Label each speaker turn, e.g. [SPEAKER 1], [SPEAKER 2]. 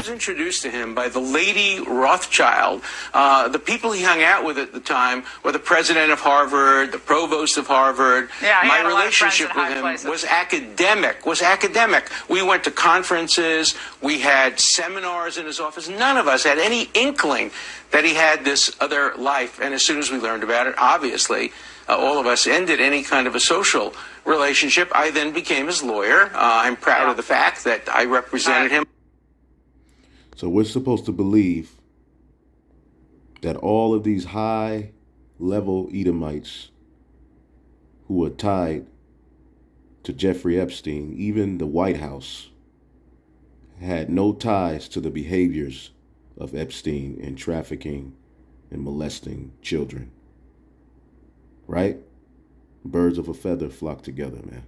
[SPEAKER 1] was introduced to him by the Lady Rothschild. The people he hung out with at the time were the president of Harvard, the provost of Harvard.
[SPEAKER 2] Yeah,
[SPEAKER 1] my relationship with him was academic. We went to conferences. We had seminars in his office. None of us had any inkling that he had this other life. And as soon as we learned about it, obviously, all of us ended any kind of a social relationship. I then became his lawyer. I'm proud of the fact that I represented him.
[SPEAKER 3] So we're supposed to believe that all of these high-level Edomites who are tied to Jeffrey Epstein, even the White House, had no ties to the behaviors of Epstein in trafficking and molesting children. Right? Birds of a feather flock together, man.